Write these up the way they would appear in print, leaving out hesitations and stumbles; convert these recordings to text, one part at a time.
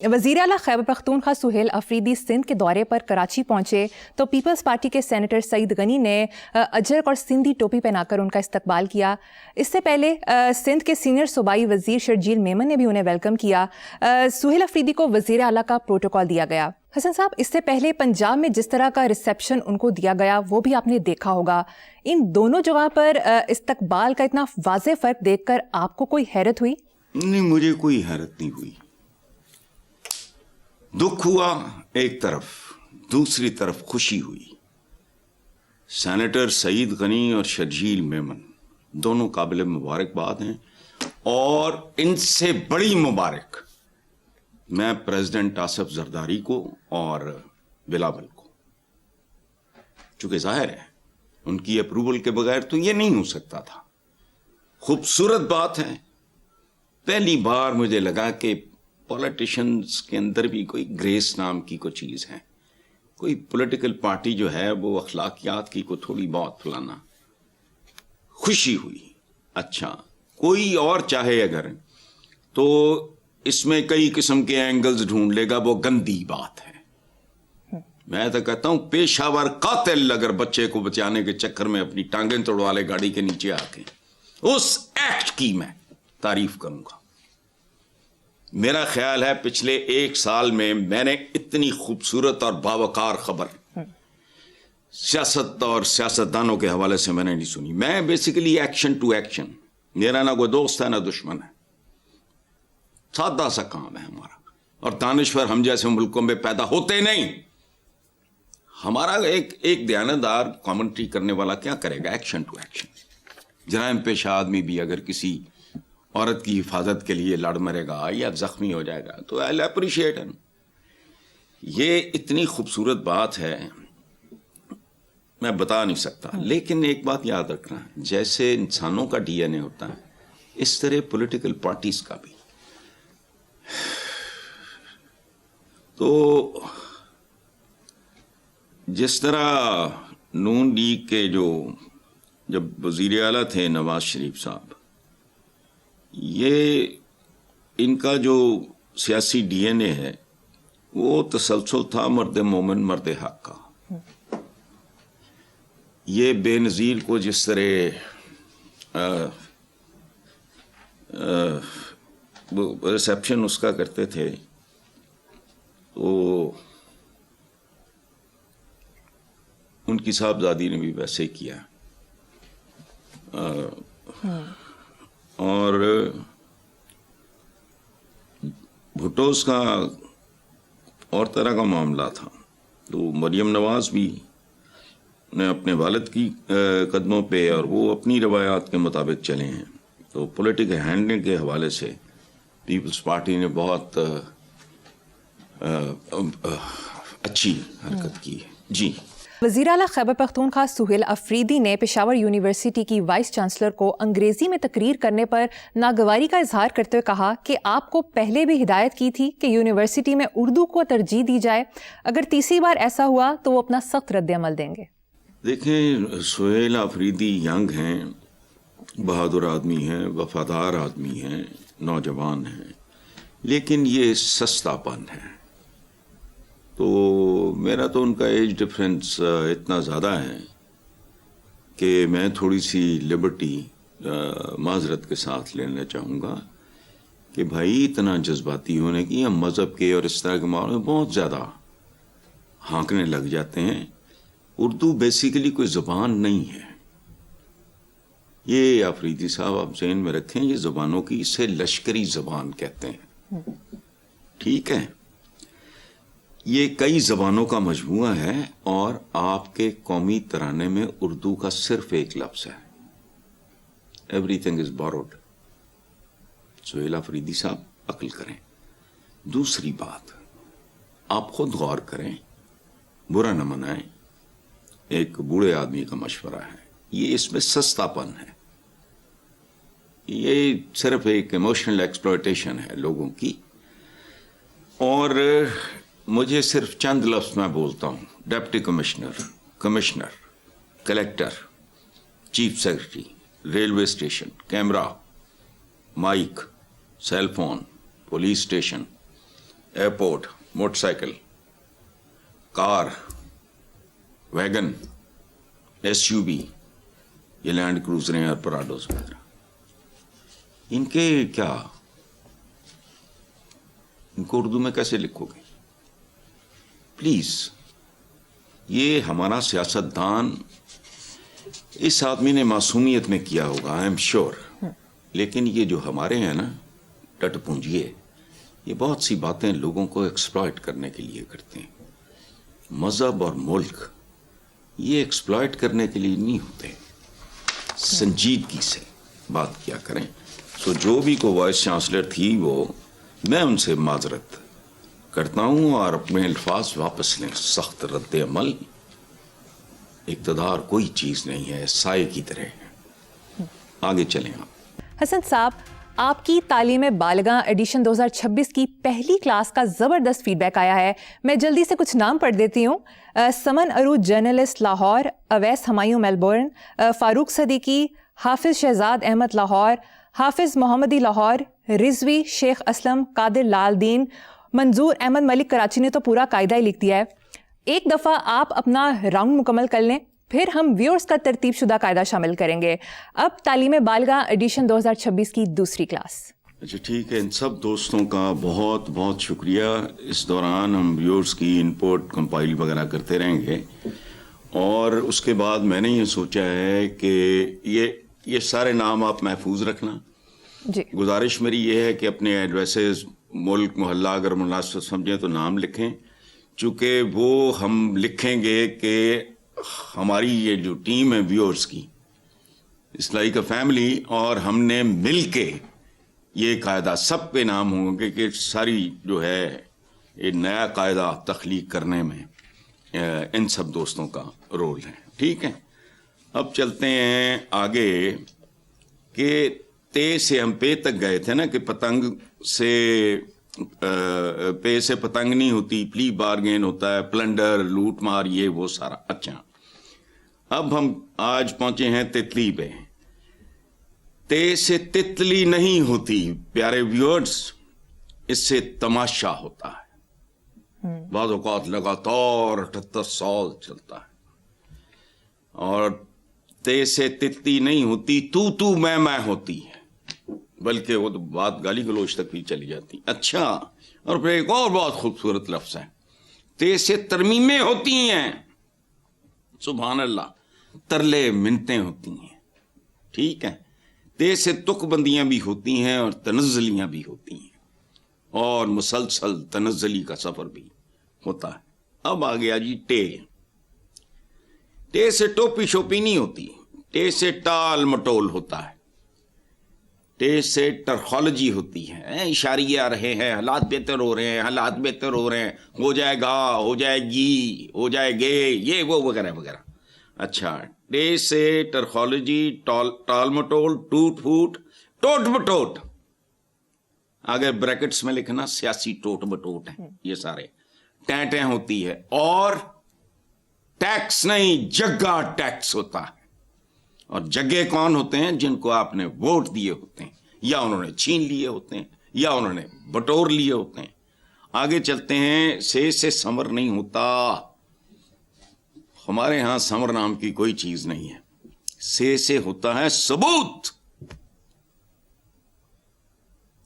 وزیر اعلیٰ خیبر پختونخوا سہیل افریدی سندھ کے دورے پر کراچی پہنچے تو پیپلز پارٹی کے سینیٹر سعید غنی نے اجرک اور سندھی ٹوپی پہنا کر ان کا استقبال کیا۔ اس سے پہلے سندھ کے سینئر صوبائی وزیر شرجیل میمن نے بھی انہیں ویلکم کیا۔ سہیل افریدی کو وزیر اعلیٰ کا پروٹوکول دیا گیا۔ حسن صاحب، اس سے پہلے پنجاب میں جس طرح کا ریسیپشن ان کو دیا گیا وہ بھی آپ نے دیکھا ہوگا، ان دونوں جگہ پر استقبال کا اتنا واضح فرق دیکھ کر آپ کو کوئی حیرت ہوئی؟ نہیں، مجھے کوئی حیرت نہیں ہوئی۔ دکھ ہوا ایک طرف، دوسری طرف خوشی ہوئی۔ سینیٹر سعید غنی اور شرجیل میمن دونوں قابل مبارکباد ہیں، اور ان سے بڑی مبارک میں پریزیڈنٹ آصف زرداری کو اور بلاول کو، چونکہ ظاہر ہے ان کی اپروول کے بغیر تو یہ نہیں ہو سکتا تھا۔ خوبصورت بات ہے، پہلی بار مجھے لگا کہ پولیٹیشنز کے اندر بھی کوئی گریس نام کی کوئی چیز ہے، کوئی پولیٹیکل پارٹی جو ہے وہ اخلاقیات کی کو تھوڑی بہت پھلانا۔ خوشی ہوئی۔ اچھا، کوئی اور چاہے اگر تو اس میں کئی قسم کے اینگلز ڈھونڈ لے گا، وہ گندی بات ہے۔ میں تو کہتا ہوں پیشہ ور قاتل اگر بچے کو بچانے کے چکر میں اپنی ٹانگیں توڑوا لے گاڑی کے نیچے آ کے، اس ایکٹ کی میں تعریف کروں گا۔ میرا خیال ہے پچھلے ایک سال میں نے اتنی خوبصورت اور باوقار خبر سیاست اور سیاستدانوں کے حوالے سے میں نے نہیں سنی۔ میں بیسیکلی ایکشن ٹو ایکشن، میرا نہ کوئی دوست ہے نہ دشمن ہے، سادہ سا کام ہے ہمارا، اور دانشور ہم جیسے ملکوں میں پیدا ہوتے نہیں۔ ہمارا ایک دیانتدار کامنٹری کرنے والا کیا کرے گا؟ Action to action. جرائم پیشہ آدمی بھی اگر کسی عورت کی حفاظت کے لیے لڑ مرے گا یا زخمی ہو جائے گا تو آئی اپریشیٹ ہم۔ یہ اتنی خوبصورت بات ہے میں بتا نہیں سکتا، لیکن ایک بات یاد رکھنا، جیسے انسانوں کا ڈی این اے ہوتا ہے اس طرح پولیٹیکل پارٹیز کا بھی۔ تو جس طرح نون لیگ کے جب وزیر اعلیٰ تھے نواز شریف صاحب، یہ ان کا جو سیاسی ڈی این اے ہے وہ تسلسل تھا مرد مومن مرد حق کا۔ یہ بے نظیر کو جس طرح ریسیپشن اس کا کرتے تھے تو ان کی صاحبزادی نے بھی ویسے ہی کیا، اور بھٹوز کا اور طرح کا معاملہ تھا۔ تو مریم نواز بھی نے اپنے والد کی قدموں پہ اور وہ اپنی روایات کے مطابق چلے ہیں۔ تو پولیٹیکل ہینڈلنگ کے حوالے سے پیپلز پارٹی نے بہت اچھی حرکت کی ہے۔ جی، وزیر اعلیٰ خیبر پختونخوا سہیل افریدی نے پشاور یونیورسٹی کی وائس چانسلر کو انگریزی میں تقریر کرنے پر ناگواری کا اظہار کرتے ہوئے کہا کہ آپ کو پہلے بھی ہدایت کی تھی کہ یونیورسٹی میں اردو کو ترجیح دی جائے، اگر تیسری بار ایسا ہوا تو وہ اپنا سخت رد عمل دیں گے۔ دیکھیں، سہیل افریدی ینگ ہیں، بہادر آدمی ہیں، وفادار آدمی ہیں، نوجوان ہیں، لیکن یہ سستا پن ہے۔ تو میرا تو ان کا ایج ڈفرینس اتنا زیادہ ہے کہ میں تھوڑی سی لبرٹی معذرت کے ساتھ لینا چاہوں گا کہ بھائی اتنا جذباتی ہونے کی، ہم مذہب کے اور اس طرح کے معاملے میں بہت زیادہ ہانکنے لگ جاتے ہیں۔ اردو بیسیکلی کوئی زبان نہیں ہے، یہ افریدی صاحب آپ ذہن میں رکھیں، یہ زبانوں کی، اسے لشکری زبان کہتے ہیں، ٹھیک ہے؟ یہ کئی زبانوں کا مجموعہ ہے، اور آپ کے قومی ترانے میں اردو کا صرف ایک لفظ ہے، every thing is borrowed. Sohail Afridi صاحب عقل کریں۔ دوسری بات، آپ خود غور کریں، برا نہ منائیں، ایک بوڑھے آدمی کا مشورہ ہے، یہ اس میں سستا پن ہے، یہ صرف ایک ایموشنل ایکسپلوئٹیشن ہے لوگوں کی۔ اور مجھے صرف چند لفظ میں بولتا ہوں، deputy commissioner, commissioner, collector, chief secretary, railway station, camera, mike, cell phone, police station, airport, motorcycle, car, wagon, SUV, ये लैंड क्रूजरें और पराडोज वगैरह, इनके क्या, इनको उर्दू में कैसे लिखोगे? प्लीज, ये हमारा सियासतदान, इस आदमी ने मासूमियत में किया होगा, आई एम श्योर, लेकिन ये जो हमारे हैं ना टटपूंजिए, ये बहुत सी बातें लोगों को एक्सप्लॉइट करने के लिए करते हैं। मजहब और मुल्क ये एक्सप्लॉइट करने के लिए नहीं होते, संजीदगी से बात किया करें। सो जो भी को वाइस चांसलर थी वो, मैं उनसे माजरत करता हूं और अपने अल्फाज वापस लें। सख्त रद्द अमल, इक़्तिदार कोई चीज नहीं है, साए की तरह है। आगे चलें आप। हसन साहब, आपकी तालीम बालिगा एडिशन 2026 की पहली क्लास का ज़बरदस्त फीडबैक आया है। मैं जल्दी से कुछ नाम पढ़ देती हूँ। समन अरूज जर्नलिस्ट लाहौर, अवैस हमायूं मेलबोर्न, फ़ारूक सदीकी, हाफिज़ शहजाद अहमद लाहौर, हाफिज़ मोहम्मदी लाहौर, रिजवी शेख असलम, कादिर लालदीन, मंजूर अहमद मलिक कराची ने तो पूरा कायदा ही लिख दिया है। एक दफ़ा आप अपना राउंड मुकम्मल कर लें, फिर हम व्यूअर्स का तरतीब शुदा कायदा शामिल करेंगे। अब तालीम बालिगा एडिशन 2026 की दूसरी क्लास। अच्छा ठीक है, इन सब दोस्तों का बहुत बहुत शुक्रिया। इस दौरान हम व्यूअर्स की इनपुट कंपाइल वगैरह करते रहेंगे और उसके बाद मैंने ये सोचा है कि ये सारे नाम आप महफूज रखना जी। गुजारिश मेरी ये है कि अपने एड्रेसेस, मुल्क, मोहल्ला अगर मुनासिब समझें तो नाम लिखें, चूँकि वो हम लिखेंगे कि हमारी ये जो टीम है व्यूअर्स की, इट्स लाइक अ फैमिली, और हमने मिल के ये कायदा, सब पे नाम होंगे कि सारी जो है ये नया कायदा तख्लीक करने में इन सब दोस्तों का रोल है। ठीक है, अब चलते हैं आगे कि ते से हम पे तक गए थे ना, कि पतंग से पे से पतंग नहीं होती, प्ली बारगेन होता है, प्लंडर, लूट मार, ये वो सारा। अच्छा, अब हम आज पहुंचे हैं तितली पे। ते से तितली नहीं होती प्यारे व्यूअर्स, इससे तमाशा होता है। बाद औकात लगातार 78 साल चलता है। और ते से तितली नहीं होती, तू मैं होती है, बल्कि वो तो बात गाली गलोच तक भी चली जाती। अच्छा, और फिर एक और बहुत खूबसूरत लफ्ज है, ते से तरमीमें होती हैं। सुभान अल्लाह, तरले मिन्नतें होती हैं। ठीक है, ते से तुकबंदियां भी होती हैं और तनज़्ज़ुलियां भी होती हैं, और मुसलसल तनज़्ज़ुली का सफर भी होता है। अब आ गया जी टे। टे से टोपी शोपी नहीं होती, टे से टाल मटोल होता है। टे से टर्कोलॉजी होती है, इशारे आ रहे हैं, हालात बेहतर हो रहे हैं, हालात बेहतर हो रहे हैं, हो जाएगा, हो जाएगी, हो जाएगे, ये वो वगैरह वगैरह। अच्छा, टे से टर्कोलॉजी, टाल मटोल, टूट फूट, टोट बटोट, आगे ब्रैकेट्स में लिखना सियासी टोट बटोट है, ये सारे टैटें होती है। और टैक्स नहीं, जग्गा टैक्स होता है। और जगह कौन होते हैं? जिनको आपने वोट दिए होते हैं, या उन्होंने छीन लिए होते हैं, या उन्होंने बटोर लिए होते हैं। आगे चलते हैं। से समर नहीं होता, हमारे यहां समर नाम की कोई चीज नहीं है। से होता है सबूत,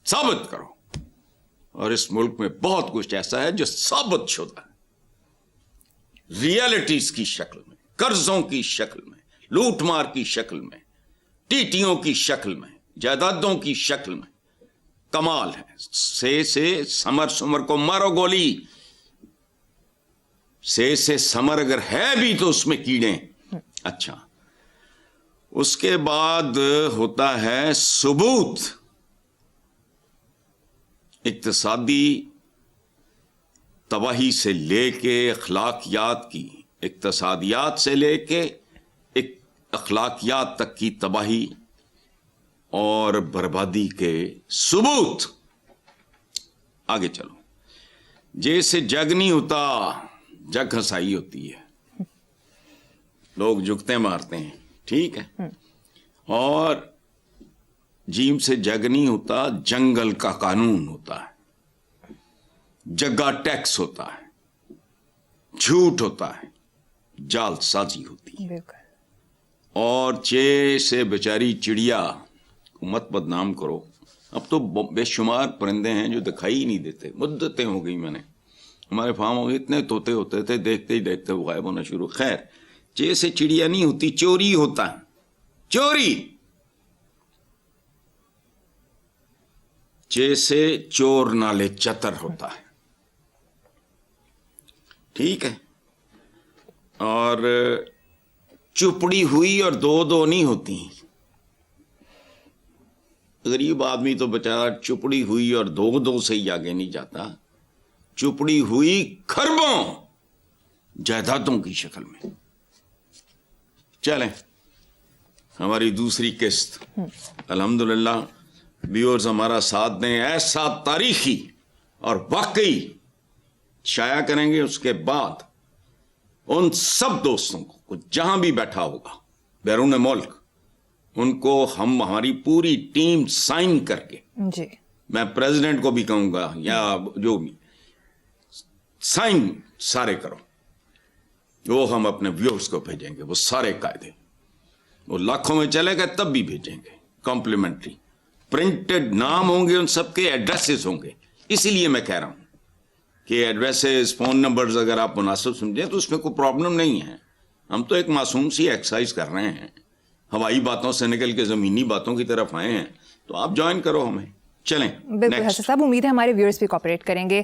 साबित करो। और इस मुल्क में बहुत कुछ ऐसा है जो साबित शुदा है, रियलिटीज की शक्ल में, कर्जों की शक्ल में, लूटमार की शक्ल में, टीटियों की शक्ल में, जायदादों की शक्ल में। कमाल है। से समर सुमर को मारो गोली। से समर अगर है भी तो उसमें कीड़े। अच्छा, उसके बाद होता है सबूत। इक्तिसादी तबाही से लेके अखलाकियात की, इक्तिसादियात से लेके अखलाकियात तक की तबाही और बर्बादी के सबूत। आगे चलो। जैसे जग नहीं होता, जग हंसाई होती है, लोग जुगते मारते हैं। ठीक है। और जीम से जग नहीं होता, जंगल का कानून होता है। जग्गा टैक्स होता है, झूठ होता है, जालसाजी होती है। बिल्कुल। और चे से बेचारी चिड़िया को मत बदनाम करो। अब तो बेशुमार परिंदे हैं जो दिखाई ही नहीं देते। मुद्दतें हो गई मैंने, हमारे फार्म में इतने तोते होते थे, देखते ही देखते वो गायब होना शुरू। खैर, चे से चिड़िया नहीं होती, चोरी होता है, चोरी। चे से चोर नाले चतर होता है, ठीक है। और चुपड़ी हुई और दो दो नहीं होती। गरीब आदमी तो बेचारा चुपड़ी हुई और दो दो से ही आगे नहीं जाता, चुपड़ी हुई खरबों जायदादों की शक्ल में। चलें, हमारी दूसरी किस्त अल्हम्दुलिल्लाह व्यूअर्स हमारा साथ दें। ऐसा तारीखी और वाकई शाया करेंगे, उसके बाद उन सब दोस्तों को जहां भी बैठा होगा बैरून मुल्क, उनको हम हमारी पूरी टीम साइन करके, जी, मैं प्रेसिडेंट को भी कहूंगा या जो भी, साइन सारे करो, वो हम अपने व्यूअर्स को भेजेंगे। वो सारे कायदे वो लाखों में चले गए तब भी भेजेंगे, कॉम्प्लीमेंट्री प्रिंटेड नाम होंगे, उन सबके एड्रेसेस होंगे। इसीलिए मैं कह रहा हूं कि एड्रेसेस, फोन नंबर्स अगर आप मुनासिब समझें तो उसमें कोई प्रॉब्लम नहीं है। हम तो एक मासूम सी एक्सरसाइज कर रहे हैं, हवाई बातों से निकल के ज़मीनी बातों की तरफ आए हैं, तो आप ज्वाइन करो हमें। चलें बिल्कुल next। हसन साहब, उम्मीद है हमारे व्यूअर्स भी कोऑपरेट करेंगे।